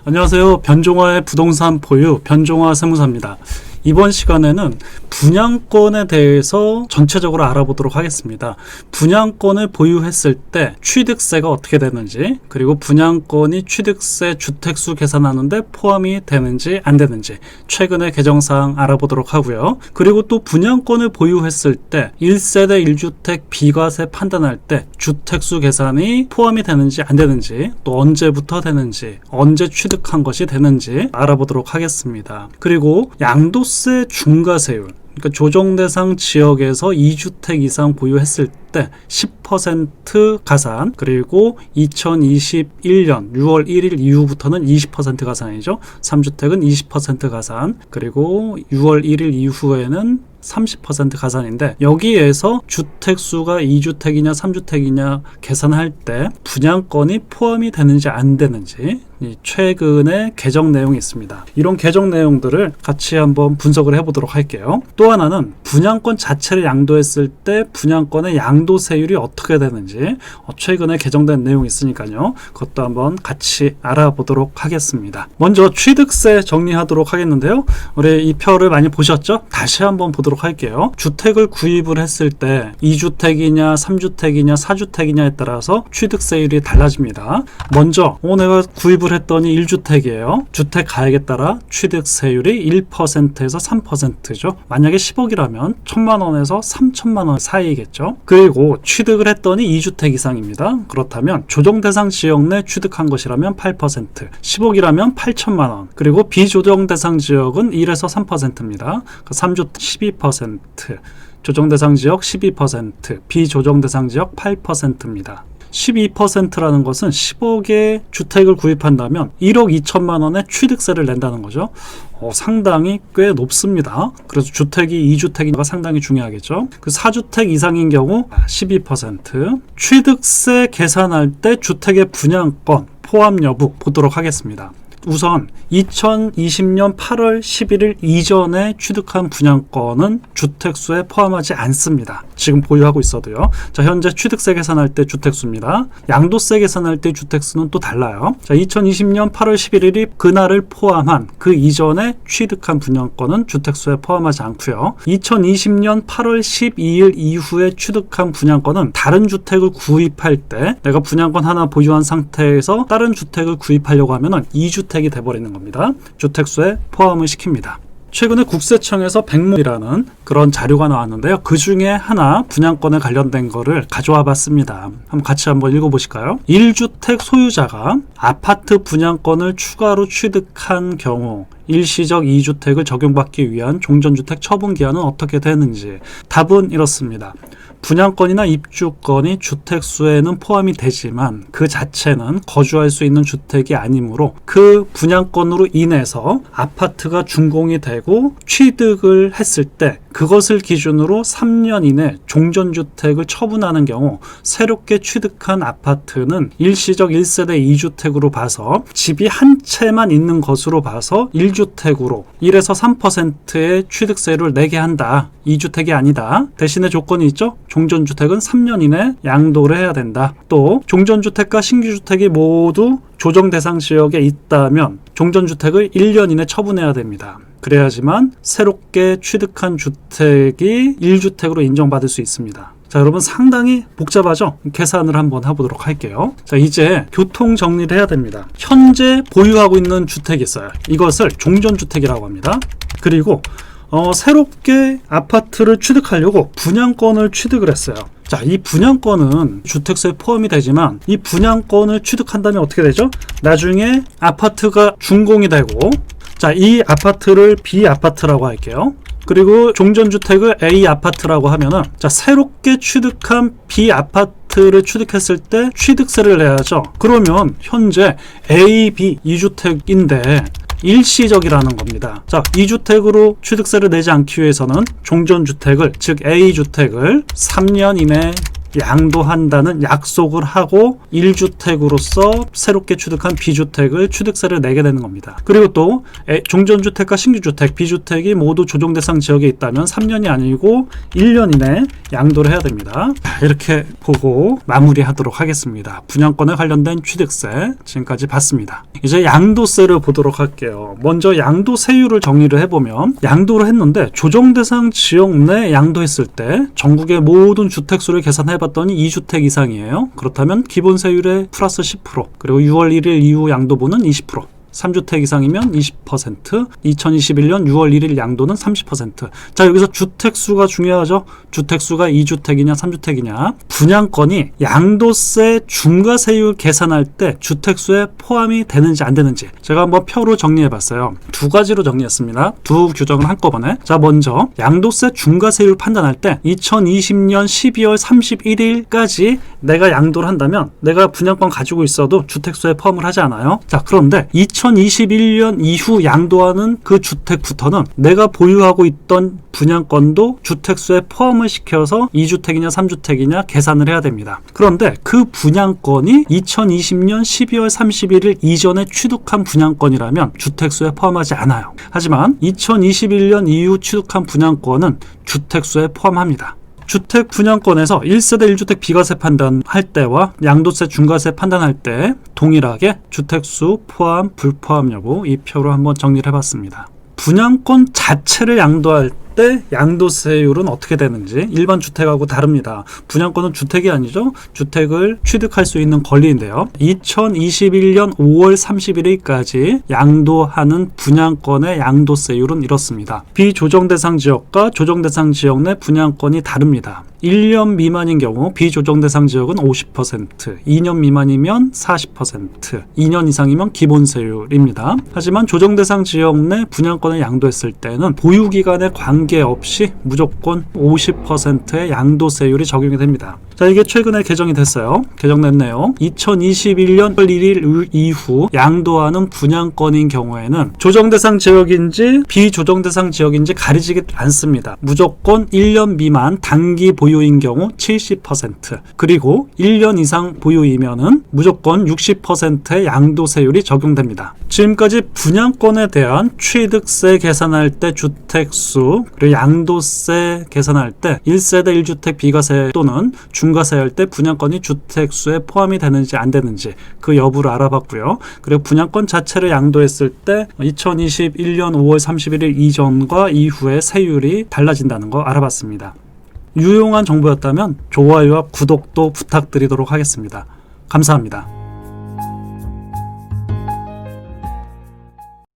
안녕하세요. 변종화의 부동산 보유 변종화 세무사입니다. 이번 시간에는 분양권에 대해서 전체적으로 알아보도록 하겠습니다. 분양권을 보유했을 때 취득세가 어떻게 되는지, 그리고 분양권이 취득세 주택수 계산하는데 포함이 되는지 안 되는지 최근의 개정사항 알아보도록 하고요. 그리고 또 분양권을 보유했을 때 1세대 1주택 비과세 판단할 때 주택수 계산이 포함이 되는지 안 되는지, 또 언제부터 되는지, 언제 취득한 것이 되는지 알아보도록 하겠습니다. 그리고 양도세 중과세율, 그러니까 조정대상 지역에서 2주택 이상 보유했을 때 10% 가산, 그리고 2021년 6월 1일 이후부터는 20% 가산이죠. 3주택은 20% 가산, 그리고 6월 1일 이후에는 30% 가산인데, 여기에서 주택수가 2주택이냐 3주택이냐 계산할 때 분양권이 포함이 되는지 안 되는지 최근에 개정 내용이 있습니다. 이런 개정 내용들을 같이 한번 분석을 해보도록 할게요. 또 하나는 분양권 자체를 양도했을 때 분양권의 양도세율이 어떻게 되는지 최근에 개정된 내용이 있으니까요. 그것도 한번 같이 알아보도록 하겠습니다. 먼저 취득세 정리하도록 하겠는데요. 우리 이 표를 많이 보셨죠? 다시 한번 보도록 할게요. 주택을 구입을 했을 때 2주택이냐 3주택이냐 4주택이냐에 따라서 취득세율이 달라집니다. 먼저 내가 구입을 했더니 1주택이에요. 주택 가액에 따라 취득세율이 1%에서 3%죠. 만약에 10억이라면 1,000만원에서 3,000만원 사이겠죠. 그리고 취득을 했더니 2주택 이상입니다. 그렇다면 조정대상 지역 내 취득한 것이라면 8%, 10억이라면 8,000만원, 그리고 비조정대상 지역은 1에서 3%입니다. 3주택 12%, 조정대상 지역 12%, 비조정대상 지역 8%입니다. 12%라는 것은 10억의 주택을 구입한다면 1억 2천만 원의 취득세를 낸다는 거죠. 상당히 꽤 높습니다. 그래서 주택이 2주택인가 상당히 중요하겠죠. 그 4주택 이상인 경우 12%, 취득세 계산할 때 주택의 분양권 포함 여부 보도록 하겠습니다. 우선 2020년 8월 11일 이전에 취득한 분양권은 주택수에 포함하지 않습니다. 지금 보유하고 있어도요. 자, 현재 취득세 계산할 때 주택수입니다. 양도세 계산할 때 주택수는 또 달라요. 자, 2020년 8월 11일이 그날을 포함한 그 이전에 취득한 분양권은 주택수에 포함하지 않고요. 2020년 8월 12일 이후에 취득한 분양권은 다른 주택을 구입할 때 내가 분양권 하나 보유한 상태에서 다른 주택을 구입하려고 하면은 2주택이 돼버리는 겁니다. 주택수에 포함을 시킵니다. 최근에 국세청에서 백문이라는 그런 자료가 나왔는데요. 그 중에 하나 분양권에 관련된 거를 가져와 봤습니다. 같이 한번 읽어보실까요? 1주택 소유자가 아파트 분양권을 추가로 취득한 경우 일시적 2주택을 적용받기 위한 종전주택 처분기한은 어떻게 되는지. 답은 이렇습니다. 분양권이나 입주권이 주택수에는 포함이 되지만 그 자체는 거주할 수 있는 주택이 아니므로 그 분양권으로 인해서 아파트가 준공이 되고 취득을 했을 때 그것을 기준으로 3년 이내 종전주택을 처분하는 경우 새롭게 취득한 아파트는 일시적 1세대 2주택으로 봐서 집이 한 채만 있는 것으로 봐서 1주택으로 1에서 3%의 취득세를 내게 한다. 2주택이 아니다. 대신에 조건이 있죠. 종전주택은 3년 이내 양도를 해야 된다. 또 종전주택과 신규주택이 모두 조정대상 지역에 있다면 종전주택을 1년 이내 처분해야 됩니다. 그래야지만 새롭게 취득한 주택이 1주택으로 인정받을 수 있습니다. 자, 여러분 상당히 복잡하죠? 계산을 한번 해보도록 할게요. 자, 이제 교통 정리를 해야 됩니다. 현재 보유하고 있는 주택이 있어요. 이것을 종전주택이라고 합니다. 그리고 새롭게 아파트를 취득하려고 분양권을 취득을 했어요. 자, 이 분양권은 주택수에 포함이 되지만 이 분양권을 취득한다면 어떻게 되죠? 나중에 아파트가 준공이 되고, 자, 이 아파트를 B 아파트라고 할게요. 그리고 종전주택을 A 아파트라고 하면은, 자, 새롭게 취득한 B 아파트를 취득했을 때 취득세를 내야죠. 그러면 현재 A, B 2주택인데 일시적이라는 겁니다. 자, 2주택으로 취득세를 내지 않기 위해서는 종전주택을, 즉 A주택을 3년 이내 양도한다는 약속을 하고 1주택으로서 새롭게 취득한 B주택을 취득세를 내게 되는 겁니다. 그리고 또 종전주택과 신규주택, B주택이 모두 조정대상 지역에 있다면 3년이 아니고 1년 이내 양도를 해야 됩니다. 이렇게 보고 마무리하도록 하겠습니다. 분양권에 관련된 취득세 지금까지 봤습니다. 이제 양도세를 보도록 할게요. 먼저 양도세율을 정리를 해보면 양도를 했는데 조정대상 지역 내 양도했을 때 전국의 모든 주택수를 계산해봤더니 2주택 이상이에요. 그렇다면 기본세율의 플러스 10%, 그리고 6월 1일 이후 양도분은 20%, 3주택 이상이면 20%, 2021년 6월 1일 양도는 30%. 자, 여기서 주택수가 중요하죠. 주택수가 2주택이냐 3주택이냐. 분양권이 양도세 중과세율 계산할 때 주택수에 포함이 되는지 안 되는지 제가 한번 표로 정리해봤어요. 두 가지로 정리했습니다. 두 규정을 한꺼번에. 자, 먼저 양도세 중과세율 판단할 때 2020년 12월 31일까지 내가 양도를 한다면 내가 분양권 가지고 있어도 주택수에 포함을 하지 않아요. 자, 그런데 2021년 이후 양도하는 그 주택부터는 내가 보유하고 있던 분양권도 주택수에 포함을 시켜서 2주택이냐 3주택이냐 계산을 해야 됩니다. 그런데 그 분양권이 2020년 12월 31일 이전에 취득한 분양권이라면 주택수에 포함하지 않아요. 하지만 2021년 이후 취득한 분양권은 주택수에 포함합니다. 주택 분양권에서 1세대 1주택 비과세 판단할 때와 양도세 중과세 판단할 때 동일하게 주택수 포함 불포함 여부 이 표로 한번 정리를 해봤습니다. 분양권 자체를 양도할 때 양도세율은 어떻게 되는지 일반 주택하고 다릅니다. 분양권은 주택이 아니죠. 주택을 취득할 수 있는 권리인데요. 2021년 5월 31일까지 양도하는 분양권의 양도세율은 이렇습니다. 비조정대상 지역과 조정대상 지역 내 분양권이 다릅니다. 1년 미만인 경우 비조정대상 지역은 50%, 2년 미만이면 40%, 2년 이상이면 기본세율입니다. 하지만 조정대상 지역 내 분양권을 양도했을 때는 보유기간에 관계없이 무조건 50%의 양도세율이 적용이 됩니다. 자, 이게 최근에 개정이 됐어요. 개정된 내용 2021년 1일 이후 양도하는 분양권인 경우에는 조정대상 지역인지 비조정대상 지역인지 가리지 않습니다. 무조건 1년 미만 단기 보유인 경우 70%, 그리고 1년 이상 보유이면은 무조건 60%의 양도세율이 적용됩니다. 지금까지 분양권에 대한 취득세 계산할 때 주택수, 그리고 양도세 계산할 때 1세대 1주택 비과세 또는 중과세 할 때 분양권이 주택수에 포함이 되는지 안 되는지 그 여부를 알아봤고요. 그리고 분양권 자체를 양도했을 때 2021년 5월 31일 이전과 이후의 세율이 달라진다는 거 알아봤습니다. 유용한 정보였다면 좋아요와 구독도 부탁드리도록 하겠습니다. 감사합니다.